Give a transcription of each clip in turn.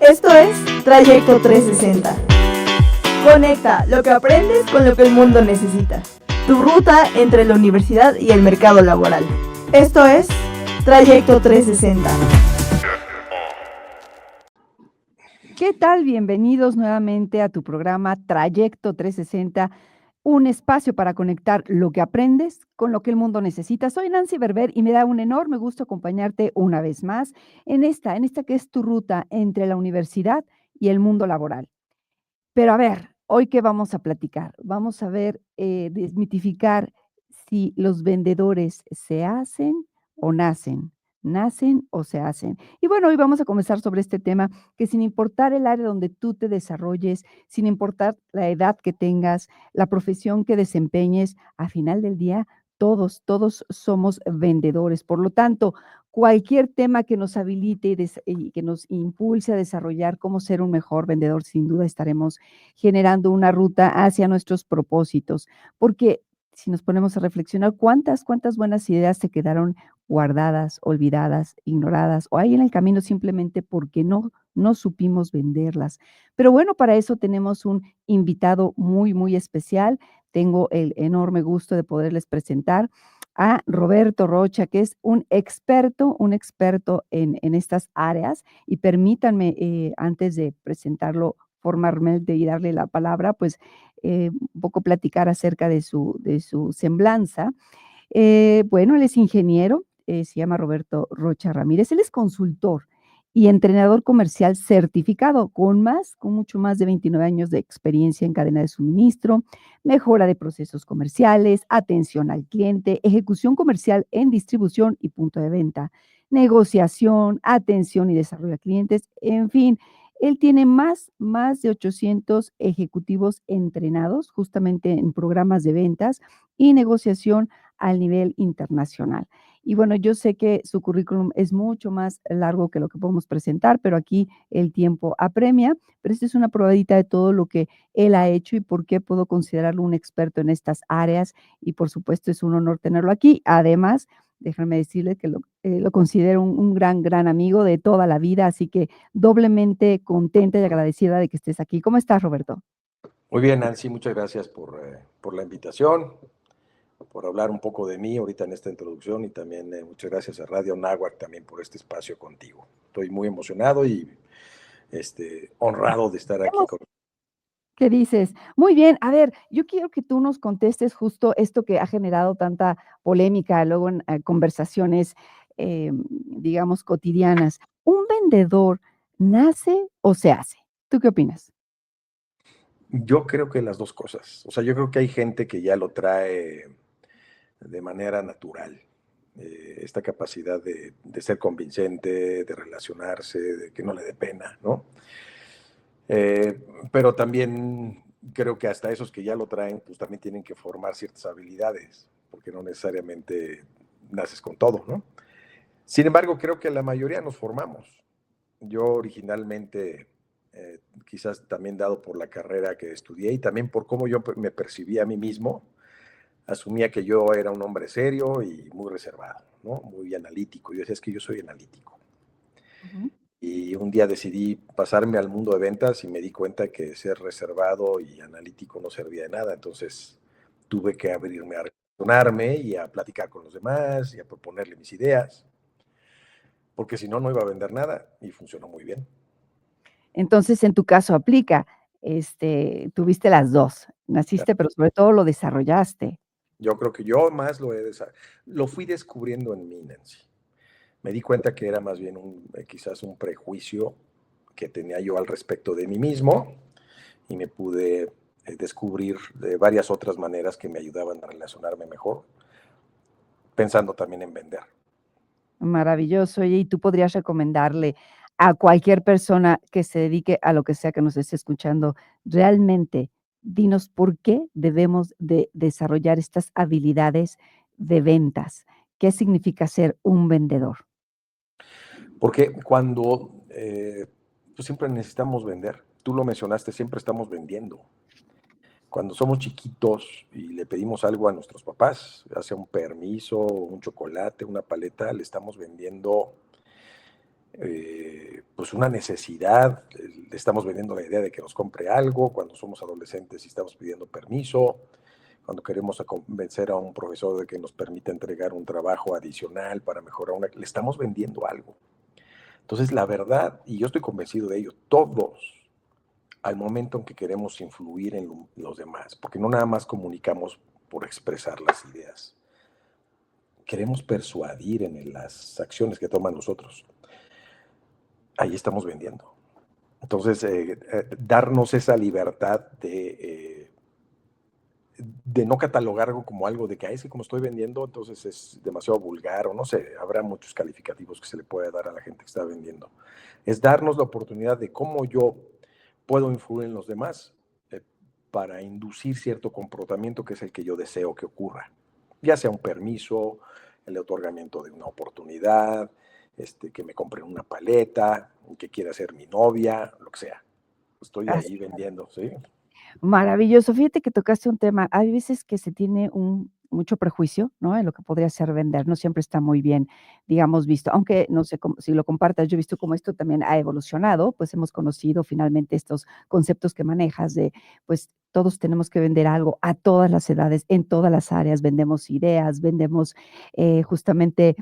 Esto es Trayecto 360. Conecta lo que aprendes con lo que el mundo necesita. Tu ruta entre la universidad y el mercado laboral. Esto es Trayecto 360. ¿Qué tal? Bienvenidos nuevamente a tu programa Trayecto 360, un espacio para conectar lo que aprendes con lo que el mundo necesita. Soy Nancy Berber y me da un enorme gusto acompañarte una vez más en esta que es tu ruta entre la universidad y el mundo laboral. Pero a ver, ¿hoy qué vamos a platicar? Vamos a ver, desmitificar si los vendedores se hacen o nacen o se hacen. Y bueno, hoy vamos a comenzar sobre este tema que sin importar el área donde tú te desarrolles, sin importar la edad que tengas, la profesión que desempeñes, a final del día, todos somos vendedores. Por lo tanto, cualquier tema que nos habilite y que nos impulse a desarrollar cómo ser un mejor vendedor, sin duda estaremos generando una ruta hacia nuestros propósitos. Porque si nos ponemos a reflexionar, ¿cuántas buenas ideas se quedaron guardadas, olvidadas, ignoradas o ahí en el camino simplemente porque no supimos venderlas? Pero bueno, para eso tenemos un invitado muy especial. Tengo el enorme gusto de poderles presentar a Roberto Rocha, que es un experto en estas áreas. Y permítanme, antes de presentarlo formalmente y darle la palabra, pues un poco platicar acerca de su semblanza. Bueno, él es ingeniero, se llama Roberto Rocha Ramírez, él es consultor y entrenador comercial certificado con mucho más de 29 años de experiencia en cadena de suministro, mejora de procesos comerciales, atención al cliente, ejecución comercial en distribución y punto de venta, negociación, atención y desarrollo a clientes, en fin. Él tiene más de 800 ejecutivos entrenados justamente en programas de ventas y negociación al nivel internacional. Y bueno, yo sé que su currículum es mucho más largo que lo que podemos presentar, pero aquí el tiempo apremia, pero esta es una probadita de todo lo que él ha hecho y por qué puedo considerarlo un experto en estas áreas y por supuesto es un honor tenerlo aquí. Además, déjenme decirles que lo considero un gran amigo de toda la vida, así que doblemente contenta y agradecida de que estés aquí. ¿Cómo estás, Roberto? Muy bien, Nancy, muchas gracias por la invitación, por hablar un poco de mí ahorita en esta introducción y también muchas gracias a Radio Náhuac también por este espacio contigo. Estoy muy emocionado y honrado de estar aquí con. ¿Qué dices? Muy bien, a ver, yo quiero que tú nos contestes justo esto que ha generado tanta polémica luego en conversaciones, digamos, cotidianas. ¿Un vendedor nace o se hace? ¿Tú qué opinas? Yo creo que las dos cosas. O sea, yo creo que hay gente que ya lo trae de manera natural. Esta capacidad de ser convincente, de relacionarse, de que no le dé pena, ¿no? Eh, pero también creo que hasta esos que ya lo traen, pues también tienen que formar ciertas habilidades, porque no necesariamente naces con todo, ¿no? Sin embargo, creo que la mayoría nos formamos. Yo originalmente, quizás también dado por la carrera que estudié y también por cómo yo me percibía a mí mismo, asumía que yo era un hombre serio y muy reservado, ¿no? Muy analítico. Yo decía, es que yo soy analítico. Ujú. Y un día decidí pasarme al mundo de ventas y me di cuenta que ser reservado y analítico no servía de nada. Entonces tuve que abrirme a relacionarme y a platicar con los demás y a proponerle mis ideas, porque si no, no iba a vender nada y funcionó muy bien. Entonces, en tu caso aplica, tuviste las 2, naciste, pero sobre todo lo desarrollaste. Yo creo que yo más lo fui descubriendo en mí, Nancy. Me di cuenta que era más bien quizás un prejuicio que tenía yo al respecto de mí mismo y me pude descubrir de varias otras maneras que me ayudaban a relacionarme mejor, pensando también en vender. Maravilloso. Oye, ¿y tú podrías recomendarle a cualquier persona que se dedique a lo que sea que nos esté escuchando, realmente, dinos por qué debemos de desarrollar estas habilidades de ventas? ¿Qué significa ser un vendedor? Porque cuando pues siempre necesitamos vender, tú lo mencionaste, siempre estamos vendiendo. Cuando somos chiquitos y le pedimos algo a nuestros papás, ya sea un permiso, un chocolate, una paleta, le estamos vendiendo pues una necesidad, le estamos vendiendo la idea de que nos compre algo, cuando somos adolescentes y estamos pidiendo permiso, cuando queremos convencer a un profesor de que nos permita entregar un trabajo adicional para mejorar le estamos vendiendo algo. Entonces, la verdad, y yo estoy convencido de ello, todos, al momento en que queremos influir en los demás, porque no nada más comunicamos por expresar las ideas, queremos persuadir en las acciones que toman nosotros. Ahí estamos vendiendo. Entonces, darnos esa libertad de no catalogar algo como algo de que, es que como estoy vendiendo, entonces es demasiado vulgar, o no sé, habrá muchos calificativos que se le puede dar a la gente que está vendiendo. Es darnos la oportunidad de cómo yo puedo influir en los demás para inducir cierto comportamiento que es el que yo deseo que ocurra. Ya sea un permiso, el otorgamiento de una oportunidad, que me compren una paleta, que quiera ser mi novia, lo que sea. Estoy ahí vendiendo, ¿sí? Maravilloso. Fíjate que tocaste un tema. Hay veces que se tiene mucho prejuicio, ¿no? En lo que podría ser vender. No siempre está muy bien, digamos, visto. Aunque no sé si lo compartas, yo he visto cómo esto también ha evolucionado, pues hemos conocido finalmente estos conceptos que manejas de, pues todos tenemos que vender algo a todas las edades, en todas las áreas. Vendemos ideas, vendemos justamente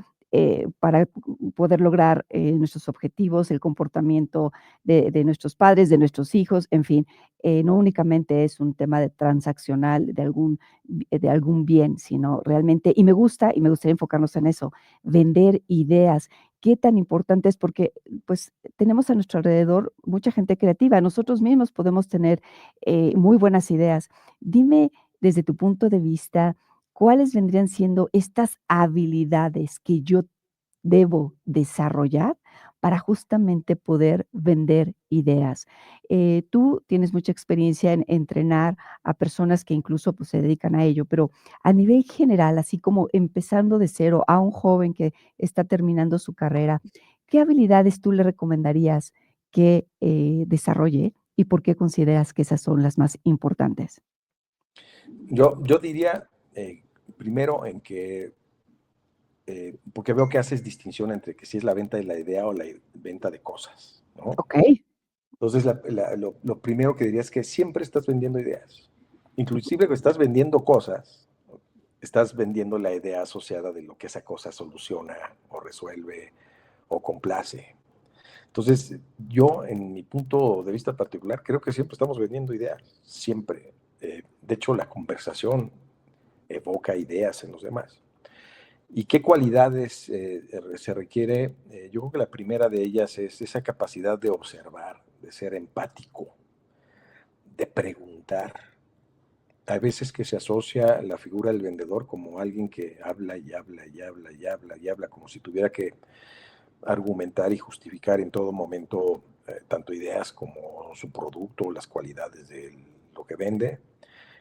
para poder lograr nuestros objetivos, el comportamiento de nuestros padres, de nuestros hijos, en fin. No únicamente es un tema de transaccional de algún bien, sino realmente, y me gustaría enfocarnos en eso, vender ideas. Qué tan importante es porque, pues, tenemos a nuestro alrededor mucha gente creativa. Nosotros mismos podemos tener muy buenas ideas. Dime, desde tu punto de vista, ¿cuáles vendrían siendo estas habilidades que yo debo desarrollar para justamente poder vender ideas? Tú tienes mucha experiencia en entrenar a personas que incluso, pues, se dedican a ello, pero a nivel general, así como empezando de cero a un joven que está terminando su carrera, ¿qué habilidades tú le recomendarías que, desarrolle y por qué consideras que esas son las más importantes? Yo diría, primero, porque veo que haces distinción entre que si es la venta de la idea o la venta de cosas, ¿no? Okey. Entonces, lo primero que diría es que siempre estás vendiendo ideas. Inclusive que estás vendiendo cosas, estás vendiendo la idea asociada de lo que esa cosa soluciona o resuelve o complace. Entonces, yo, en mi punto de vista particular, creo que siempre estamos vendiendo ideas, siempre. De hecho, la conversación evoca ideas en los demás. ¿Y qué cualidades se requiere? Yo creo que la primera de ellas es esa capacidad de observar, de ser empático, de preguntar. Hay veces que se asocia la figura del vendedor como alguien que habla y habla y habla y habla y habla, como si tuviera que argumentar y justificar en todo momento tanto ideas como su producto, las cualidades de lo que vende,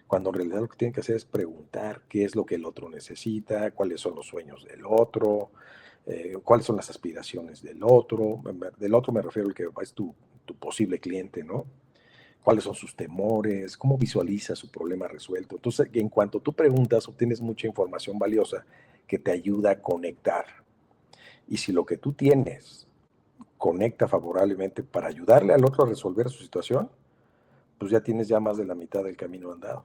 cuando en realidad lo que tienen que hacer es preguntar qué es lo que el otro necesita, cuáles son los sueños del otro, cuáles son las aspiraciones del otro. Del otro me refiero al que es tu posible cliente, ¿no? Cuáles son sus temores, cómo visualiza su problema resuelto. Entonces, en cuanto tú preguntas, obtienes mucha información valiosa que te ayuda a conectar. Y si lo que tú tienes conecta favorablemente para ayudarle al otro a resolver su situación, pues ya tienes ya más de la mitad del camino andado.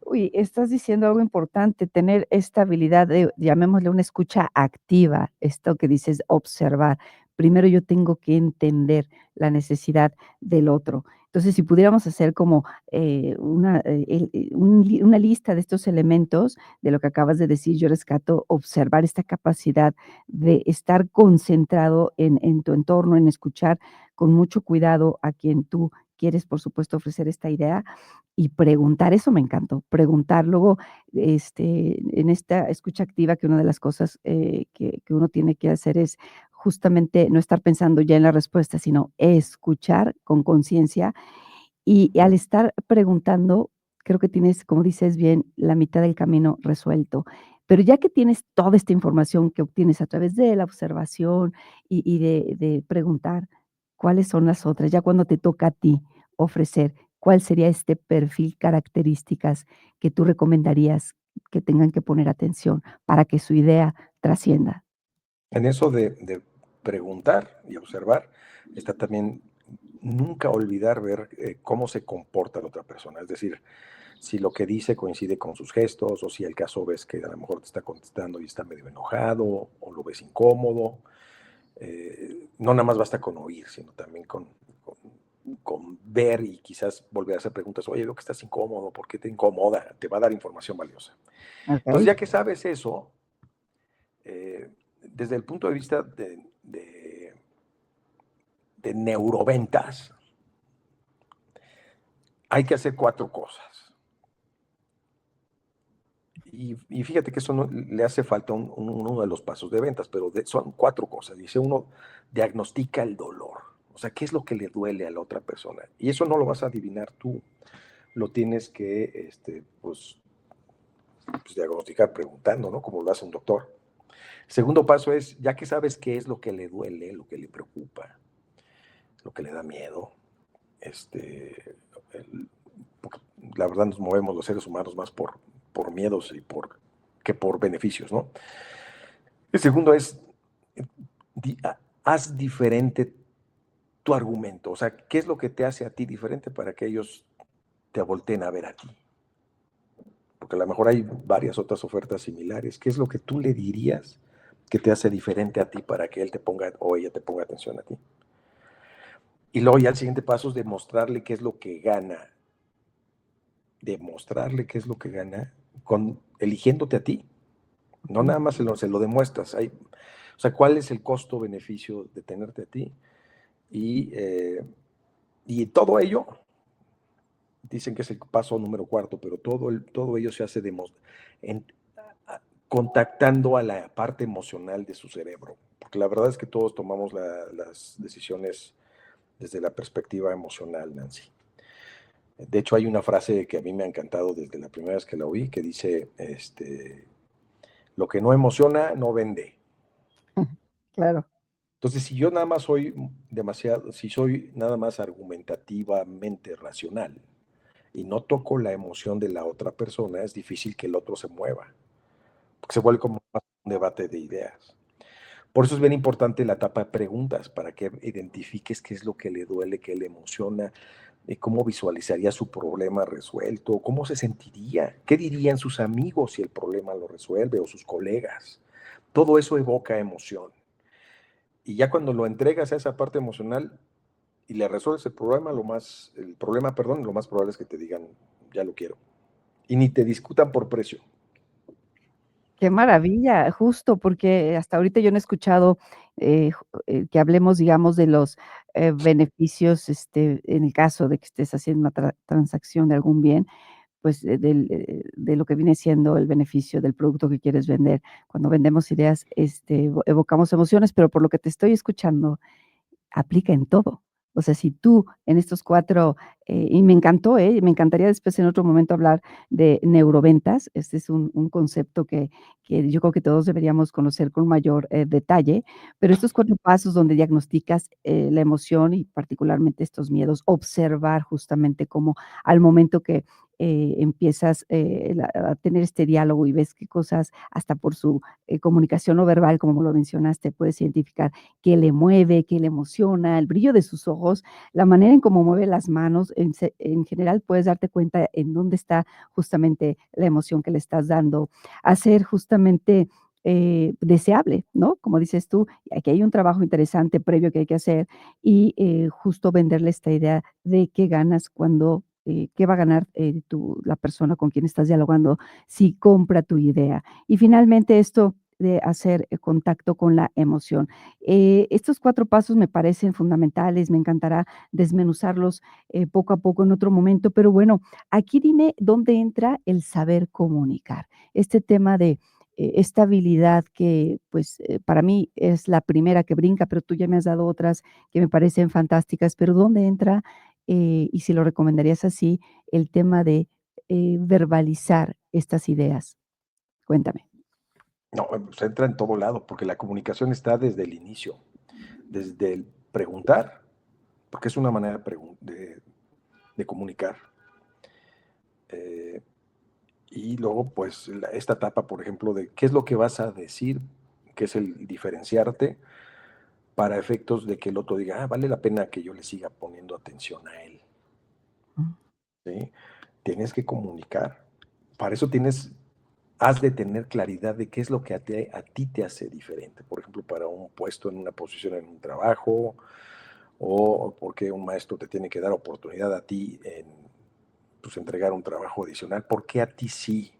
Uy, estás diciendo algo importante, tener esta habilidad de, llamémosle, una escucha activa, esto que dices, observar. Primero yo tengo que entender la necesidad del otro. Entonces, si pudiéramos hacer como una lista de estos elementos, de lo que acabas de decir, yo rescato observar esta capacidad de estar concentrado en tu entorno, en escuchar con mucho cuidado a quien tú quieres, por supuesto, ofrecer esta idea y preguntar, eso me encantó, preguntar. Luego, en esta escucha activa, que una de las cosas, que uno tiene que hacer es justamente no estar pensando ya en la respuesta, sino escuchar con conciencia. Y al estar preguntando, creo que tienes, como dices bien, la mitad del camino resuelto. Pero ya que tienes toda esta información que obtienes a través de la observación y de preguntar, ¿cuáles son las otras? Ya cuando te toca a ti ofrecer, ¿cuál sería este perfil, características que tú recomendarías que tengan que poner atención para que su idea trascienda? En eso de preguntar y observar, está también nunca olvidar ver cómo se comporta la otra persona. Es decir, si lo que dice coincide con sus gestos, o si el caso ves que a lo mejor te está contestando y está medio enojado, o lo ves incómodo. No nada más basta con oír, sino también con ver y quizás volver a hacer preguntas. Oye, veo que estás incómodo, ¿por qué te incomoda? Te va a dar información valiosa. Entonces, Ok. ya que sabes eso, desde el punto de vista de neuroventas, hay que hacer 4 cosas. Y fíjate que eso no, le hace falta uno de los pasos de ventas, pero son 4 cosas. Dice uno, diagnostica el dolor. O sea, ¿qué es lo que le duele a la otra persona? Y eso no lo vas a adivinar tú. Lo tienes que, pues diagnosticar preguntando, ¿no? Como lo hace un doctor. El segundo paso es, ya que sabes qué es lo que le duele, lo que le preocupa, lo que le da miedo, el, la verdad nos movemos los seres humanos más por miedos que por beneficios, ¿no? El segundo es, haz diferente tu argumento, o sea, ¿qué es lo que te hace a ti diferente para que ellos te volteen a ver a ti? Porque a lo mejor hay varias otras ofertas similares. ¿Qué es lo que tú le dirías que te hace diferente a ti para que él te ponga o ella te ponga atención a ti? Y luego ya el siguiente paso es demostrarle qué es lo que gana. Demostrarle qué es lo que gana eligiéndote a ti. No nada más se lo demuestras. O sea, ¿cuál es el costo-beneficio de tenerte a ti? Y todo ello, dicen que es el paso número 4, pero todo ello se hace en, contactando a la parte emocional de su cerebro. Porque la verdad es que todos tomamos las decisiones desde la perspectiva emocional, Nancy. De hecho, hay una frase que a mí me ha encantado desde la primera vez que la oí, que dice, lo que no emociona, no vende. Claro. Entonces, si yo nada más soy si soy nada más argumentativamente racional y no toco la emoción de la otra persona, es difícil que el otro se mueva, porque se vuelve como un debate de ideas. Por eso es bien importante la etapa de preguntas, para que identifiques qué es lo que le duele, qué le emociona, cómo visualizaría su problema resuelto, cómo se sentiría, qué dirían sus amigos si el problema lo resuelve o sus colegas. Todo eso evoca emoción. Y ya cuando lo entregas a esa parte emocional y le resuelves el problema, perdón, lo más probable es que te digan, ya lo quiero. Y ni te discutan por precio. Qué maravilla, justo, porque hasta ahorita yo no he escuchado, que hablemos, digamos, de los, beneficios, en el caso de que estés haciendo una transacción de algún bien, pues, de lo que viene siendo el beneficio del producto que quieres vender. Cuando vendemos ideas, evocamos emociones, pero por lo que te estoy escuchando, aplica en todo. O sea, si tú en estos 4, y me encantó, me encantaría después en otro momento hablar de neuroventas. Este es un concepto que yo creo que todos deberíamos conocer con mayor, detalle, pero estos 4 pasos donde diagnosticas, la emoción y particularmente estos miedos, observar justamente cómo al momento que, empiezas, a tener este diálogo y ves qué cosas, hasta por su, comunicación no verbal, como lo mencionaste, puedes identificar qué le mueve, qué le emociona, el brillo de sus ojos, la manera en cómo mueve las manos, en general puedes darte cuenta en dónde está justamente la emoción que le estás dando, hacer justamente, deseable, ¿no? Como dices tú, aquí hay un trabajo interesante previo que hay que hacer y, justo venderle esta idea de qué ganas cuando, qué va a ganar, la persona con quien estás dialogando si compra tu idea. Y finalmente esto de hacer, contacto con la emoción. Estos 4 pasos me parecen fundamentales, me encantará desmenuzarlos, poco a poco en otro momento, pero bueno, aquí dime dónde entra el saber comunicar. Este tema de, esta habilidad que, pues, para mí es la primera que brinca, pero tú ya me has dado otras que me parecen fantásticas, pero ¿dónde entra, y si lo recomendarías así, el tema de, verbalizar estas ideas? Cuéntame. No, pues entra en todo lado, porque la comunicación está desde el inicio, desde el preguntar, porque es una manera de comunicar. Eh, y luego, pues, esta etapa, por ejemplo, de qué es lo que vas a decir, que es el diferenciarte, para efectos de que el otro diga, vale la pena que yo le siga poniendo atención a él. ¿Sí? Tienes que comunicar. Para eso has de tener claridad de qué es lo que a ti te hace diferente. Por ejemplo, para un puesto en una posición en un trabajo, o porque un maestro te tiene que dar oportunidad a ti en pues, entregar un trabajo adicional. ¿Por qué a ti sí?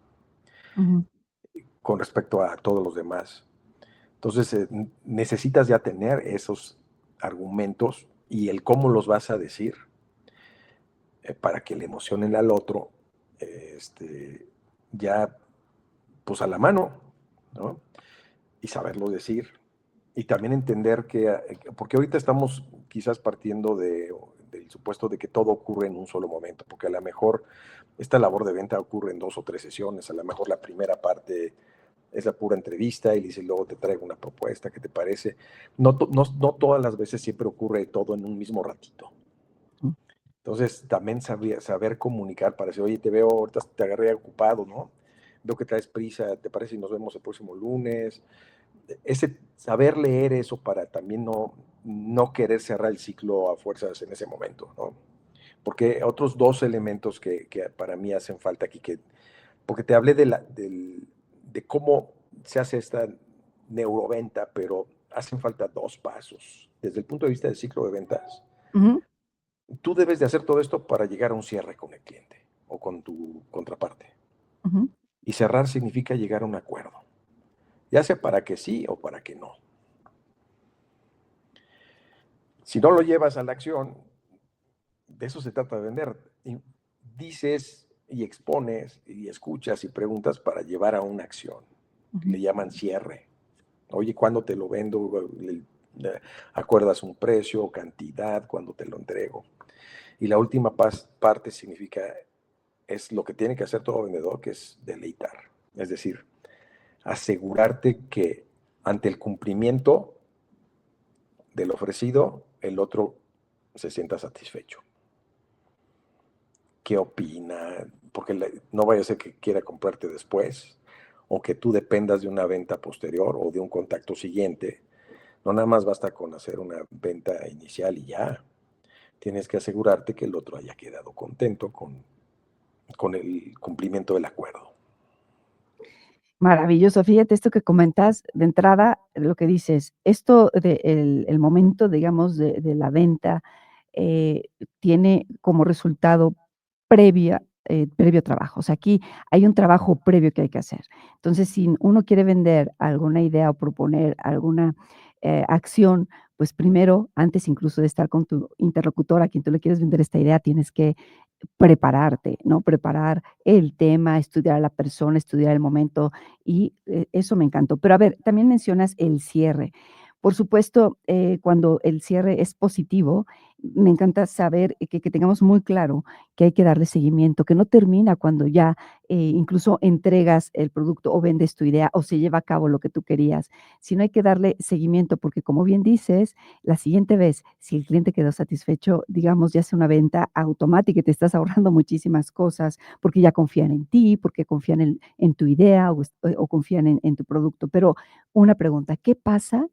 Con respecto a todos los demás. Entonces, necesitas ya tener esos argumentos y el cómo los vas a decir para que le emocionen al otro, ya pues a la mano, ¿no? Y saberlo decir. Y también entender porque ahorita estamos quizás partiendo del supuesto de que todo ocurre en un solo momento, porque a lo mejor esta labor de venta ocurre en 2 o 3 sesiones, a lo mejor la primera parte es la pura entrevista y dice, luego te traigo una propuesta, ¿qué te parece? No todas las veces siempre ocurre todo en un mismo ratito. Entonces, también saber comunicar para decir, oye, te veo, ahorita te agarré ocupado, ¿no? Veo que traes prisa, ¿te parece si nos vemos el próximo lunes? Saber leer eso para también no querer cerrar el ciclo a fuerzas en ese momento, ¿no? Porque otros 2 elementos que para mí hacen falta aquí, porque te hablé de cómo se hace esta neuroventa, pero hacen falta 2 pasos. Desde el punto de vista del ciclo de ventas, tú debes de hacer todo esto para llegar a un cierre con el cliente o con tu contraparte. Y cerrar significa llegar a un acuerdo, ya sea para que sí o para que no. Si no lo llevas a la acción, de eso se trata de vender. Y dices y expones y escuchas y preguntas para llevar a una acción. Le llaman cierre. Oye, ¿cuándo te lo vendo? Acuerdas un precio, cantidad, cuándo te lo entrego. Y la última parte es lo que tiene que hacer todo vendedor, que es deleitar. Es decir, asegurarte que ante el cumplimiento del ofrecido, el otro se sienta satisfecho. ¿Qué opina? Porque no vaya a ser que quiera comprarte después o que tú dependas de una venta posterior o de un contacto siguiente. No nada más basta con hacer una venta inicial y ya. Tienes que asegurarte que el otro haya quedado contento con el cumplimiento del acuerdo. Maravilloso. Fíjate esto que comentas de entrada, lo que dices, esto de el momento, digamos, de la venta, eh, tiene como resultado previo trabajo. O sea, aquí hay un trabajo previo que hay que hacer. Entonces, si uno quiere vender alguna idea o proponer alguna, acción, pues primero, antes incluso de estar con tu interlocutor a quien tú le quieres vender esta idea, tienes que prepararte, ¿no? Preparar el tema, estudiar a la persona, estudiar el momento y, eso me encantó. Pero a ver, también mencionas el cierre. Por supuesto, cuando el cierre es positivo, me encanta saber que tengamos muy claro que hay que darle seguimiento, que no termina cuando ya, incluso entregas el producto o vendes tu idea o se lleva a cabo lo que tú querías, sino hay que darle seguimiento, porque como bien dices, la siguiente vez, si el cliente quedó satisfecho, digamos, ya sea una venta automática y te estás ahorrando muchísimas cosas, porque ya confían en ti, porque confían en tu idea o confían en tu producto. Pero una pregunta, ¿qué pasa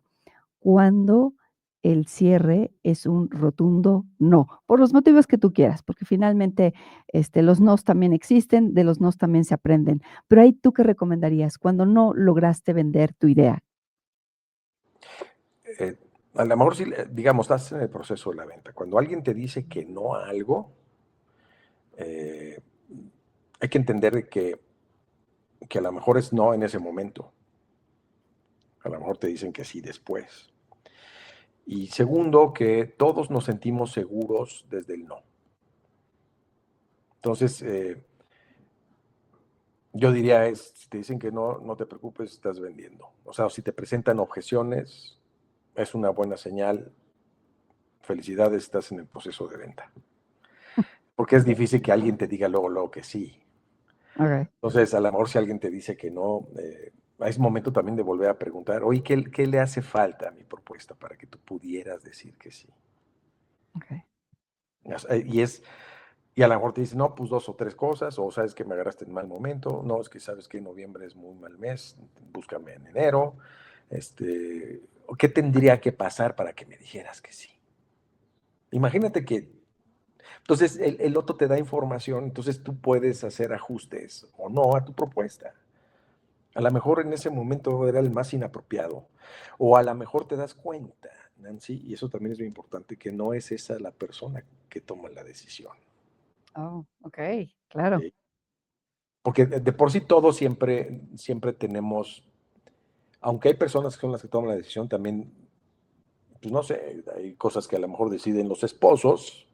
cuando el cierre es un rotundo no? Por los motivos que tú quieras, porque finalmente, los nos también existen, de los nos también se aprenden. Pero ahí, ¿tú qué recomendarías cuando no lograste vender tu idea? A lo mejor, si, digamos, estás en el proceso de la venta. Cuando alguien te dice que no a algo, eh, hay que entender que a lo mejor es no en ese momento. A lo mejor te dicen que sí después. Y segundo, que todos nos sentimos seguros desde el no. Entonces, yo diría, si te dicen que no, no te preocupes, estás vendiendo. O sea, si te presentan objeciones, es una buena señal. Felicidades, estás en el proceso de venta. Porque es difícil que alguien te diga luego que sí. Okey. Entonces, a lo mejor si alguien te dice que no, es momento también de volver a preguntar, oye, ¿qué le hace falta a mi propuesta para que tú pudieras decir que sí? Okey. Y a lo mejor te dicen, no, pues 2 o 3 cosas, o sabes que me agarraste en mal momento, no, es que sabes que noviembre es muy mal mes, búscame en enero, ¿qué tendría que pasar para que me dijeras que sí? Imagínate que, entonces el otro te da información, entonces tú puedes hacer ajustes o no a tu propuesta. A lo mejor en ese momento era el más inapropiado, o a lo mejor te das cuenta, Nancy, y eso también es muy importante, que no es esa la persona que toma la decisión. Oh, ok, claro. ¿Sí? Porque de por sí todos siempre tenemos, aunque hay personas que son las que toman la decisión, también, pues no sé, hay cosas que a lo mejor deciden los esposos,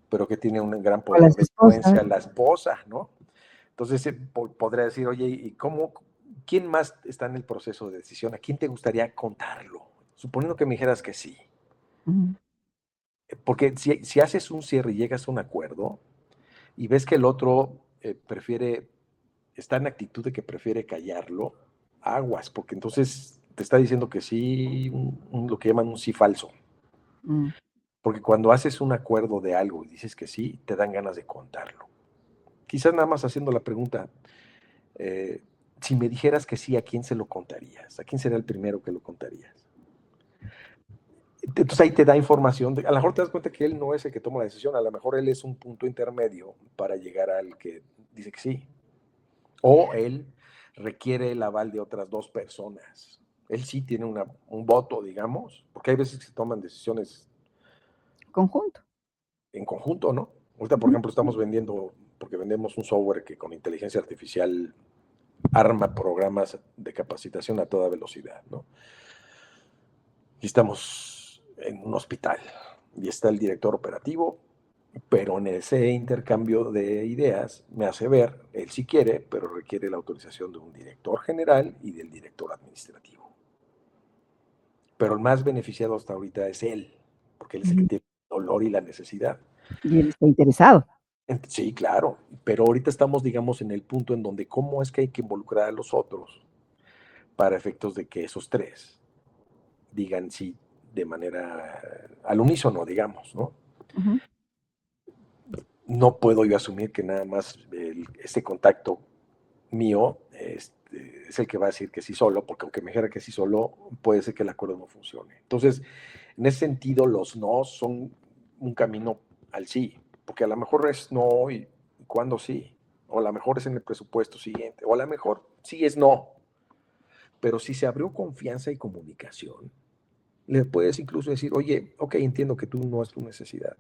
pero que tiene un gran O las poder de esposas. influencia la esposa, ¿no? Entonces podría decir, oye, ¿y quién más está en el proceso de decisión? ¿A quién te gustaría contarlo? Suponiendo que me dijeras que sí. Ujú, Porque si haces un cierre y llegas a un acuerdo y ves que el otro está en actitud de que prefiere callarlo, aguas, porque entonces te está diciendo que sí, lo que llaman un sí falso. mm, Porque cuando haces un acuerdo de algo y dices que sí, te dan ganas de contarlo. Quizás nada más haciendo la pregunta, eh, si me dijeras que sí, ¿a quién se lo contarías? ¿A quién sería el primero que lo contarías? Entonces ahí te da información. A lo mejor te das cuenta que él no es el que toma la decisión, a lo mejor él es un punto intermedio para llegar al que dice que sí. O él requiere el aval de otras dos personas. Él sí tiene un voto, digamos, porque hay veces que se toman decisiones conjunto. en conjunto, ¿no? Ahorita, por Ujú, ejemplo, estamos vendiendo, porque vendemos un software que con inteligencia artificial arma programas de capacitación a toda velocidad, ¿no? Y estamos en un hospital y está el director operativo, pero en ese intercambio de ideas me hace ver, él sí quiere, pero requiere la autorización de un director general y del director administrativo. Pero el más beneficiado hasta ahorita es él, porque él es el que ujú. tiene el dolor y la necesidad. Y él está interesado. Sí, claro, pero ahorita estamos, digamos, en el punto en donde cómo es que hay que involucrar a los otros para efectos de que esos tres digan sí de manera al unísono, digamos, ¿no? Ujú, No puedo yo asumir que nada más ese contacto mío es el que va a decir que sí solo, porque aunque me dijera que sí solo, puede ser que el acuerdo no funcione. Entonces, en ese sentido, los no son un camino al sí, porque a lo mejor es no y cuando sí, o a lo mejor es en el presupuesto siguiente, o a lo mejor sí es no, pero si se abrió confianza y comunicación, le puedes incluso decir, oye, ok, entiendo que tú no es tu necesidad.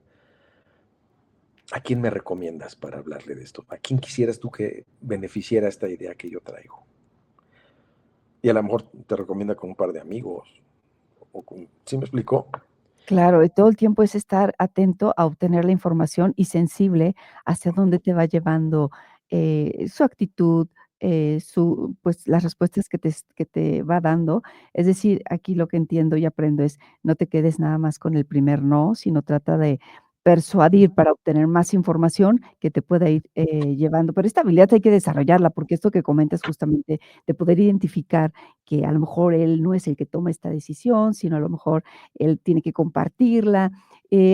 ¿A quién me recomiendas para hablarle de esto? ¿A quién quisieras tú que beneficiara esta idea que yo traigo? Y a lo mejor te recomienda con un par de amigos. ¿Sí me explicó? claro, y todo el tiempo es estar atento a obtener la información y sensible hacia dónde te va llevando, su actitud, pues, las respuestas que te va dando. Es decir, aquí lo que entiendo y aprendo es, no te quedes nada más con el primer no, sino trata de persuadir para obtener más información que te pueda ir, llevando. Pero esta habilidad hay que desarrollarla, porque esto que comentas justamente de poder identificar que a lo mejor él no es el que toma esta decisión, sino a lo mejor él tiene que compartirla.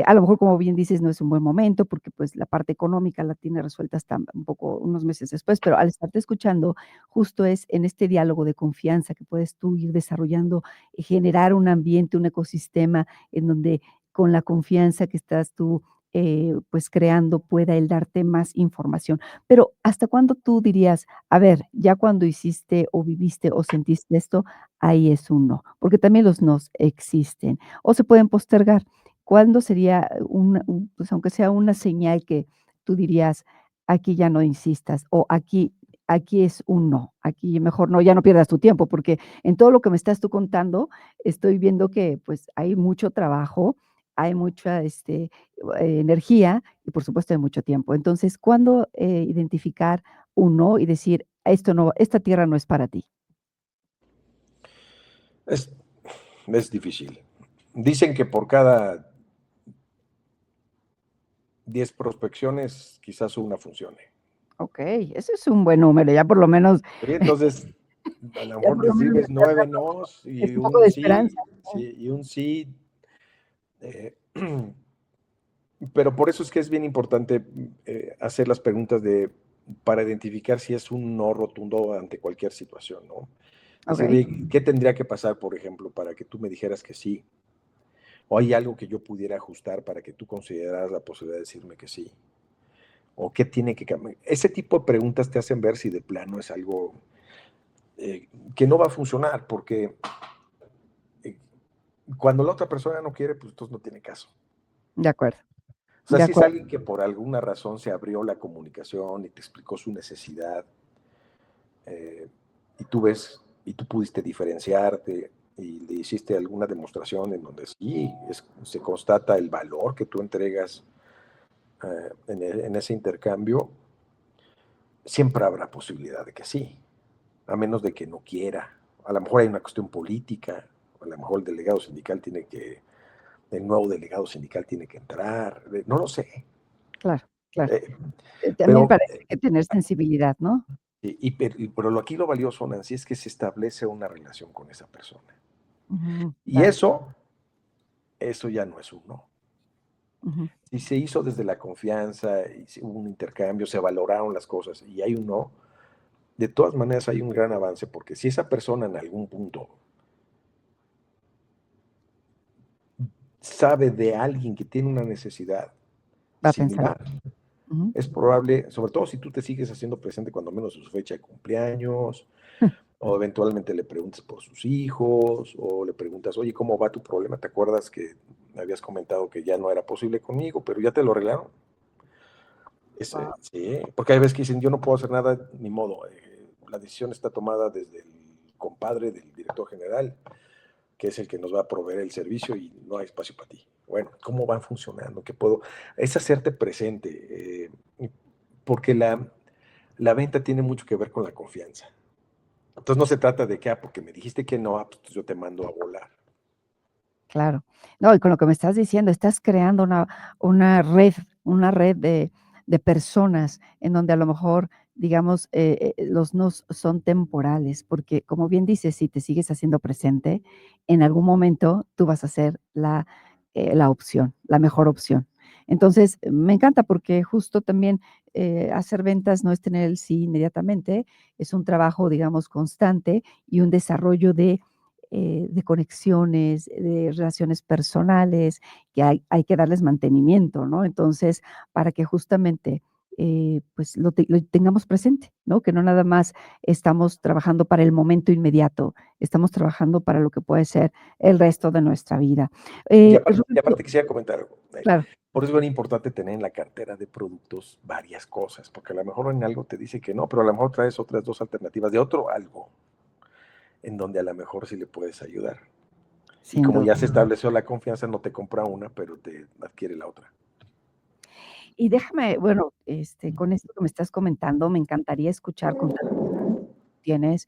A lo mejor, como bien dices, no es un buen momento porque, pues, la parte económica la tiene resuelta hasta un poco unos meses después, pero al estarte escuchando, justo es en este diálogo de confianza que puedes tú ir desarrollando, generar un ambiente, un ecosistema en donde con la confianza que estás tú, pues, creando, pueda él darte más información. Pero, ¿hasta cuándo tú dirías: "A ver, ya cuando hiciste o viviste o sentiste esto, ahí es un no"? Porque también los nos existen o se pueden postergar. ¿Cuándo sería pues, aunque sea una señal que tú dirías: "Aquí ya no insistas", o aquí es un no, aquí mejor no, ya no pierdas tu tiempo? Porque en todo lo que me estás tú contando, estoy viendo que, pues, hay mucho trabajo, hay mucha, energía y, por supuesto, hay mucho tiempo. Entonces, ¿cuándo, identificar un no y decir: "Esto no, esta tierra no es para ti"? Es, es difícil. Dicen que por cada 10 prospecciones, quizás una funcione. Okey, ese es un buen número, ya por lo menos ¿Sí? Entonces, a lo ya mejor por lo menos me recibes estás 9 dando nos y un poco de un esperanza. sí, sí, y un sí. eh, pero por eso es que es bien importante hacer las preguntas para identificar si es un no rotundo ante cualquier situación, ¿no? Decir, Ok. oye, ¿qué tendría que pasar, por ejemplo, para que tú me dijeras que sí? ¿O hay algo que yo pudiera ajustar para que tú consideraras la posibilidad de decirme que sí? ¿O qué tiene que cambiar? Ese tipo de preguntas te hacen ver si de plano es algo eh, que no va a funcionar, porque eh, cuando la otra persona no quiere, pues entonces no tiene caso. De acuerdo, O sea, de si es acuerdo. alguien que por alguna razón se abrió la comunicación y te explicó su necesidad, eh, y tú ves, y tú pudiste diferenciarte y le hiciste alguna demostración en donde sí se constata el valor que tú entregas en ese intercambio, siempre habrá posibilidad de que sí, a menos de que no quiera. A lo mejor hay una cuestión política, a lo mejor el nuevo delegado sindical tiene que entrar, no lo sé. Claro, claro. Eh, También me pero, parece que tener sensibilidad, ¿no? pero aquí lo valioso, Nancy, es que se establece una relación con esa persona. Ujú, Y claro. eso ya no es un no. Ujú. Si se hizo desde la confianza, y si hubo un intercambio, se valoraron las cosas y hay un no, de todas maneras hay un gran avance, porque si esa persona en algún punto sabe de alguien que tiene una necesidad Va a pensar. similar, Ujú. es probable, sobre todo si tú te sigues haciendo presente cuando menos su fecha de cumpleaños, o eventualmente le preguntas por sus hijos, o le preguntas, oye, ¿cómo va tu problema? ¿Te acuerdas que me habías comentado que ya no era posible conmigo, pero ya te lo arreglaron? Guau. Sí, porque hay veces que dicen, yo no puedo hacer nada, ni modo. La decisión está tomada desde el compadre del director general, que es el que nos va a proveer el servicio y no hay espacio para ti. Bueno, ¿cómo van funcionando? ¿Qué puedo? Es hacerte presente, porque la venta tiene mucho que ver con la confianza. Entonces no se trata de que, porque me dijiste que no, pues yo te mando a volar. Claro. No, y con lo que me estás diciendo, estás creando una red de personas en donde a lo mejor, digamos, los nos son temporales, porque como bien dices, si te sigues haciendo presente, en algún momento tú vas a ser la opción, la mejor opción. Entonces, me encanta porque justo también hacer ventas no es tener el sí inmediatamente, es un trabajo, digamos, constante y un desarrollo de conexiones, de relaciones personales, que hay que darles mantenimiento, ¿no? Entonces, para que justamente, pues, lo tengamos presente, ¿no? Que no nada más estamos trabajando para el momento inmediato, estamos trabajando para lo que puede ser el resto de nuestra vida. Y Roberto, aparte quisiera comentar algo. claro, Por eso es bien importante tener en la cartera de productos varias cosas, porque a lo mejor en algo te dice que no, pero a lo mejor traes otras dos alternativas de otro algo en donde a lo mejor sí le puedes ayudar. Y sin como duda. ya se estableció la confianza, no te compra una, pero te adquiere la otra. Y déjame, bueno, con esto que me estás comentando, me encantaría escuchar con tanto tienes.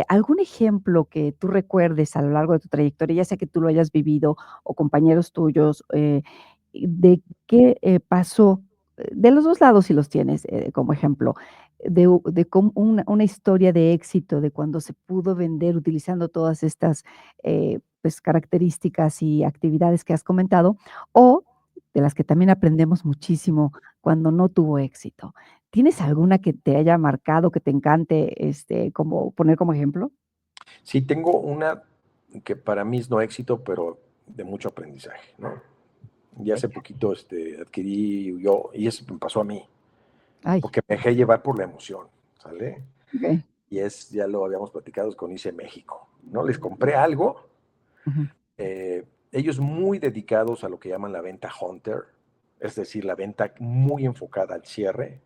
¿Algún ejemplo que tú recuerdes a lo largo de tu trayectoria, ya sea que tú lo hayas vivido o compañeros tuyos, de qué, pasó? De los 2 lados si los tienes, como ejemplo, de cómo una historia de éxito, de cuando se pudo vender utilizando todas estas, pues, características y actividades que has comentado, o de las que también aprendemos muchísimo cuando no tuvo éxito. ¿Tienes alguna que te haya marcado, que te encante, como poner como ejemplo? Sí, tengo una que para mí es no éxito, pero de mucho aprendizaje, ¿no? Y hace Venga. poquito adquirí yo, y eso me pasó a mí, Ay, porque me dejé llevar por la emoción, ¿sale? okey. Ya lo habíamos platicado con ICE México, ¿no? Les compré algo, Ujú. ellos muy dedicados a lo que llaman la venta hunter, es decir, la venta muy enfocada al cierre,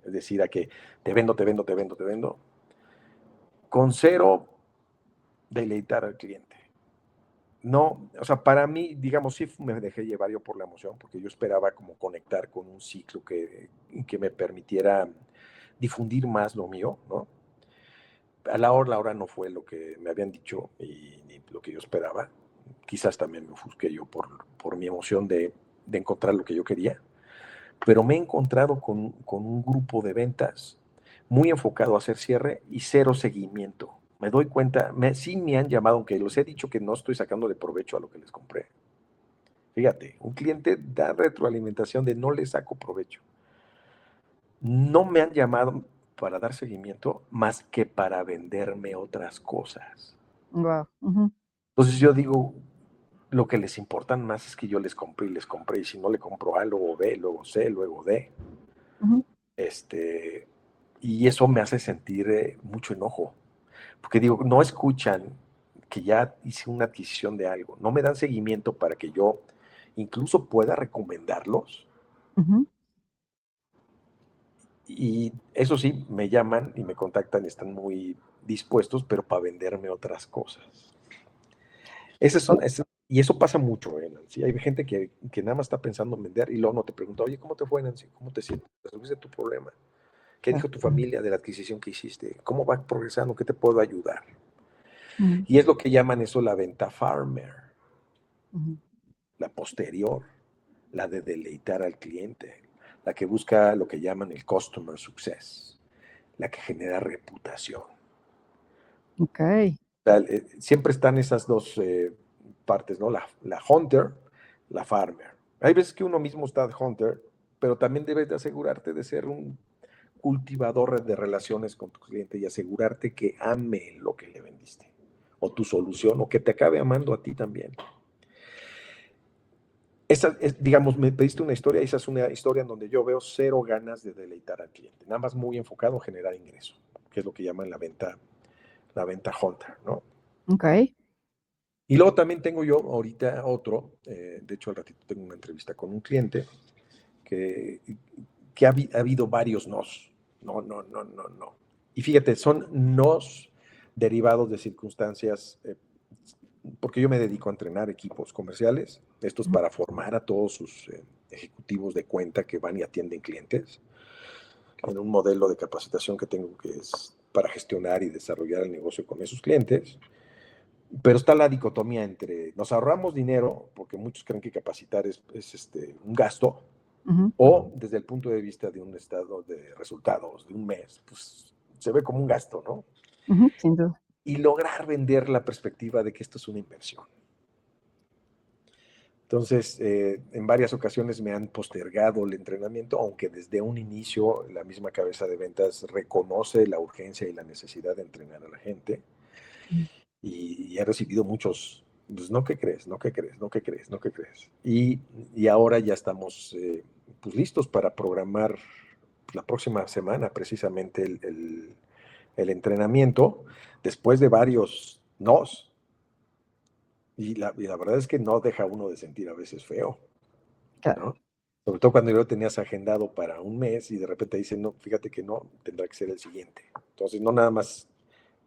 es decir, a que te vendo, te vendo, te vendo, te vendo, con cero deleitar al cliente. No, o sea, para mí, digamos, sí me dejé llevar yo por la emoción, porque yo esperaba como conectar con un ciclo que me permitiera difundir más lo mío, ¿no? La hora no fue lo que me habían dicho y ni lo que yo esperaba. Quizás también me ofusqué yo por mi emoción de encontrar lo que yo quería, pero me he encontrado con un grupo de ventas muy enfocado a hacer cierre y cero seguimiento. Me doy cuenta, sí me han llamado, aunque les he dicho que no estoy sacándole provecho a lo que les compré. Fíjate, un cliente da retroalimentación de no le saco provecho. No me han llamado, para dar seguimiento más que para venderme otras cosas. Wow. Entonces yo digo, lo que les importa más es que yo les compré y les compré, y si no le compro A, luego B, luego C, luego D. Este, y eso me hace sentir mucho enojo, porque digo, no escuchan que ya hice una adquisición de algo, no me dan seguimiento para que yo incluso pueda recomendarlos. Y eso sí, me llaman y me contactan y están muy dispuestos, pero para venderme otras cosas. Y eso pasa mucho, Nancy. Hay gente que nada más está pensando en vender y luego no te pregunta, oye, ¿cómo te fue, Nancy? ¿Cómo te sientes? ¿Resolviste tu problema? ¿Qué dijo tu familia de la adquisición que hiciste? ¿Cómo va progresando? ¿Qué te puedo ayudar? Y es lo que llaman eso la venta farmer, la posterior, la de deleitar al cliente, la que busca lo que llaman el customer success, la que genera reputación. Ok. O sea, siempre están esas dos partes, ¿no? La hunter, la farmer. Hay veces que uno mismo está de hunter, pero también debes de asegurarte de ser un cultivador de relaciones con tu cliente y asegurarte que ame lo que le vendiste, o tu solución, o que te acabe amando a ti también. Digamos, me pediste una historia, esa es una historia en donde yo veo cero ganas de deleitar al cliente, nada más muy enfocado en generar ingreso, que es lo que llaman la venta hunter, ¿no? Ok. Y luego también tengo yo ahorita otro, de hecho al ratito tengo una entrevista con un cliente que ha habido varios nos. No, no, no, no, no. Y fíjate, son nos derivados de circunstancias, porque yo me dedico a entrenar equipos comerciales, esto es para formar a todos sus ejecutivos de cuenta que van y atienden clientes, en un modelo de capacitación que tengo que es para gestionar y desarrollar el negocio con esos clientes. Pero está la dicotomía entre nos ahorramos dinero, porque muchos creen que capacitar es un gasto, o desde el punto de vista de un estado de resultados de un mes, pues se ve como un gasto, ¿no? Sin duda. Y lograr vender la perspectiva de que esto es una inversión. Entonces, en varias ocasiones me han postergado el entrenamiento, aunque desde un inicio la misma cabeza de ventas reconoce la urgencia y la necesidad de entrenar a la gente. Y he recibido muchos, pues no, ¿qué crees? No, ¿qué crees? No, ¿qué crees? No, ¿qué crees? Y ahora ya estamos pues listos para programar la próxima semana precisamente el entrenamiento, después de varios nos. Y la verdad es que no deja uno de sentir a veces feo, Claro. ¿no? Sobre todo cuando lo tenías agendado para un mes y de repente dicen, no, fíjate que no, tendrá que ser el siguiente. Entonces, no nada más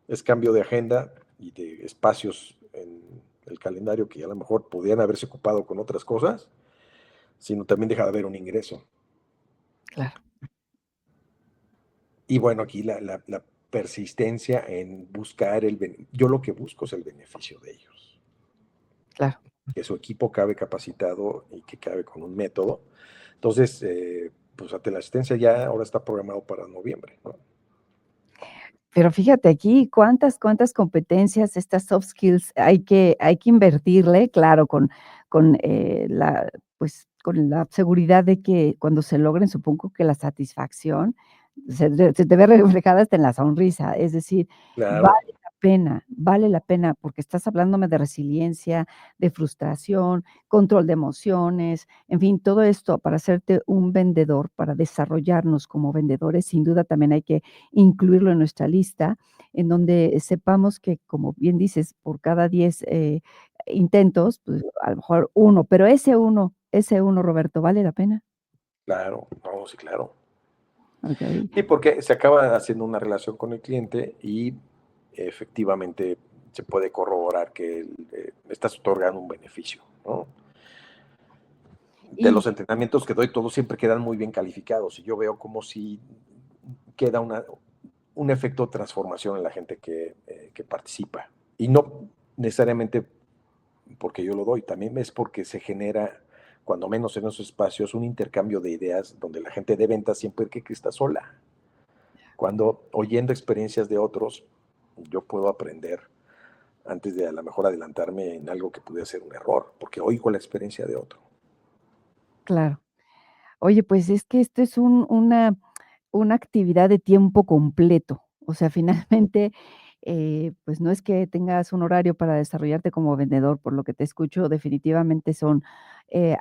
es cambio de agenda y de espacios en el calendario que a lo mejor podrían haberse ocupado con otras cosas, sino también deja de haber un ingreso. Claro. Y bueno, aquí la persistencia en buscar yo lo que busco es el beneficio de ellos. Claro. Que su equipo cabe capacitado y que cabe con un método. Entonces, pues ante la asistencia ya ahora está programado para noviembre, ¿no? Pero fíjate aquí, cuántas competencias, estas soft skills hay que invertirle, claro, pues, con la seguridad de que cuando se logren, supongo que la satisfacción se te ve reflejada hasta en la sonrisa, es decir, Claro. vale la pena, porque estás hablándome de resiliencia, de frustración, control de emociones, en fin, todo esto para hacerte un vendedor, para desarrollarnos como vendedores, sin duda también hay que incluirlo en nuestra lista, en donde sepamos que, como bien dices, por cada 10 intentos, pues, a lo mejor uno, pero ese uno, Roberto, ¿vale la pena? Claro, no, sí, claro. Okey. Sí, porque se acaba haciendo una relación con el cliente y efectivamente se puede corroborar que estás otorgando un beneficio, ¿no? De Y los entrenamientos que doy, todos siempre quedan muy bien calificados y yo veo como si queda un efecto de transformación en la gente que participa. Y no necesariamente porque yo lo doy, también es porque se genera, cuando menos en esos espacios, un intercambio de ideas donde la gente de ventas siempre cree que está sola. Cuando oyendo experiencias de otros, yo puedo aprender antes de a lo mejor adelantarme en algo que pudiera ser un error, porque oigo la experiencia de otro. claro. Oye, pues es que esto es una actividad de tiempo completo. O sea, finalmente, pues no es que tengas un horario para desarrollarte como vendedor, por lo que te escucho, definitivamente son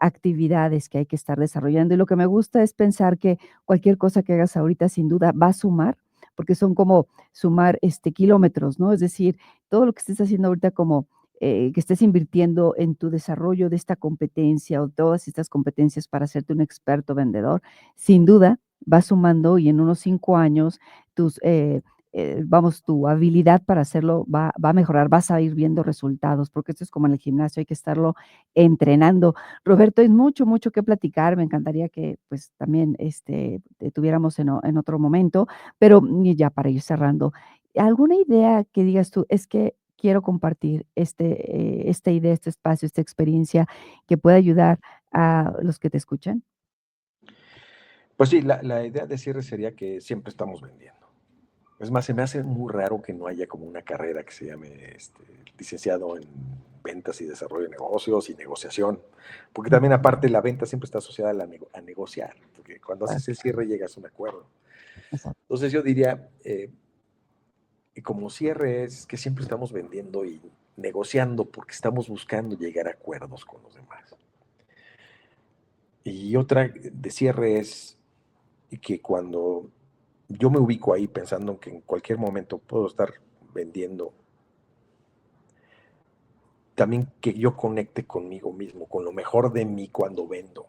actividades que hay que estar desarrollando. Y lo que me gusta es pensar que cualquier cosa que hagas ahorita sin duda va a sumar, porque son como sumar kilómetros, ¿no? Es decir, todo lo que estés haciendo ahorita como que estés invirtiendo en tu desarrollo de esta competencia o todas estas competencias para hacerte un experto vendedor, sin duda va sumando y en unos 5 años tus, vamos, tu habilidad para hacerlo va a mejorar, vas a ir viendo resultados, porque esto es como en el gimnasio, hay que estarlo entrenando. Roberto, hay mucho, mucho que platicar, me encantaría que, pues, también, te tuviéramos en otro momento, pero ya para ir cerrando, ¿alguna idea que digas tú, es que quiero compartir esta idea, este espacio, esta experiencia que pueda ayudar a los que te escuchan? Pues sí, la idea de cierre sería que siempre estamos vendiendo. Es más, se me hace muy raro que no haya como una carrera que se llame licenciado en ventas y desarrollo de negocios y negociación, porque también aparte la venta siempre está asociada a negociar, porque cuando Claro, haces el cierre llegas a un acuerdo. exacto. Entonces yo diría, y como cierre es que siempre estamos vendiendo y negociando porque estamos buscando llegar a acuerdos con los demás. Y otra de cierre es que cuando yo me ubico ahí pensando que en cualquier momento puedo estar vendiendo, también que yo conecte conmigo mismo, con lo mejor de mí cuando vendo.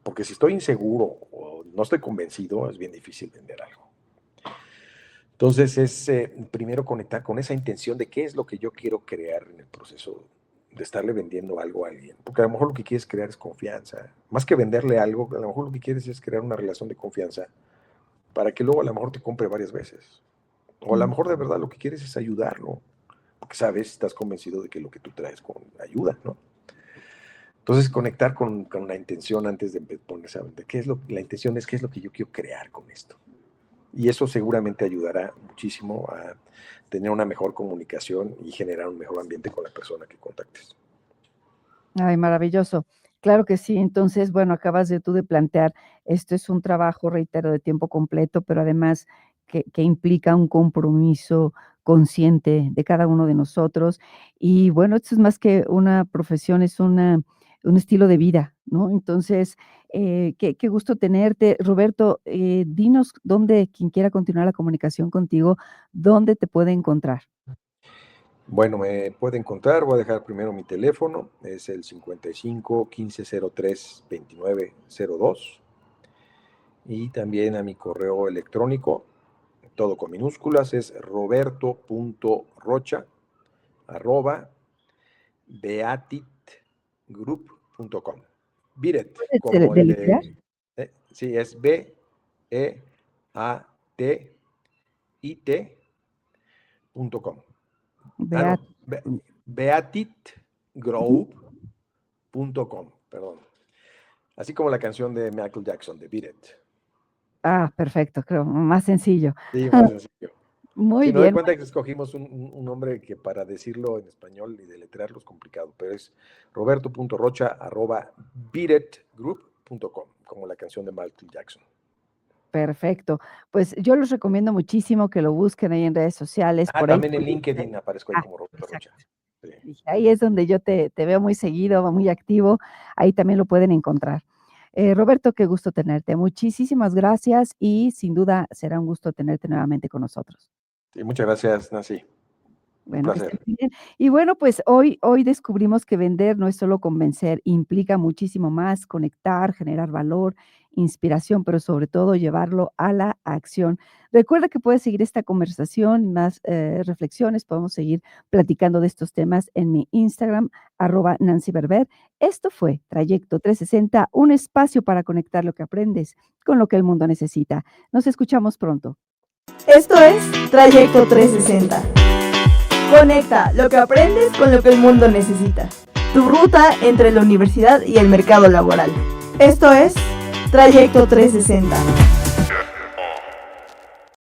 Porque si estoy inseguro o no estoy convencido, es bien difícil vender algo. Entonces es primero conectar con esa intención de qué es lo que yo quiero crear en el proceso de estarle vendiendo algo a alguien. Porque a lo mejor lo que quieres crear es confianza. Más que venderle algo, a lo mejor lo que quieres es crear una relación de confianza para que luego a lo mejor te compre varias veces. O a lo Mm. mejor de verdad lo que quieres es ayudarlo, porque sabes, estás convencido de que lo que tú traes con ayuda, ¿no? Entonces conectar con la intención antes de ponerse a vender. La intención es qué es lo que yo quiero crear con esto. Y eso seguramente ayudará muchísimo a tener una mejor comunicación y generar un mejor ambiente con la persona que contactes. Ay, maravilloso. Claro que sí. Entonces, bueno, acabas tú de plantear, esto es un trabajo, reitero, de tiempo completo, pero además que implica un compromiso consciente de cada uno de nosotros. Y bueno, esto es más que una profesión, es un estilo de vida, ¿no? Entonces, qué gusto tenerte. Roberto, dinos dónde, quien quiera continuar la comunicación contigo, dónde te puede encontrar. Bueno, me puede encontrar, voy a dejar primero mi teléfono, es el 55 1503 2902 y también a mi correo electrónico, todo con minúsculas, es roberto.rocha@beatitgroup.com. Biret, ¿Puedes como el deletrear? de, sí, es beatitgroup.com. Ah, Beat. no, beatitgroup.com, perdón. Así como la canción de Michael Jackson, de Beat It. Ah, perfecto, creo, más sencillo. Sí, más sencillo. Muy Sí, me doy bien, cuenta que escogimos un nombre que para decirlo en español y deletrearlo es complicado, pero es roberto.rocha@beatitgroup.com, como la canción de Michael Jackson. perfecto. Pues yo los recomiendo muchísimo que lo busquen ahí en redes sociales, Ah, por ahí también en pueden LinkedIn aparezco ahí ah, como Roberto exacto. Rocha. Sí. Dije, ahí es donde yo te veo muy seguido, muy activo, ahí también lo pueden encontrar. Roberto, qué gusto tenerte. Muchísimas gracias y sin duda será un gusto tenerte nuevamente con nosotros. Sí, muchas gracias, Nancy. Un Bueno, que estén placer. muy bien. Y bueno, pues hoy descubrimos que vender no es solo convencer, implica muchísimo más, conectar, generar valor, inspiración, pero sobre todo llevarlo a la acción. Recuerda que puedes seguir esta conversación, más reflexiones, podemos seguir platicando de estos temas en mi Instagram, @NancyBerber. Esto fue Trayecto 360, un espacio para conectar lo que aprendes con lo que el mundo necesita. Nos escuchamos pronto. Esto es Trayecto 360. Conecta lo que aprendes con lo que el mundo necesita. Tu ruta entre la universidad y el mercado laboral. Esto es Trayecto 360.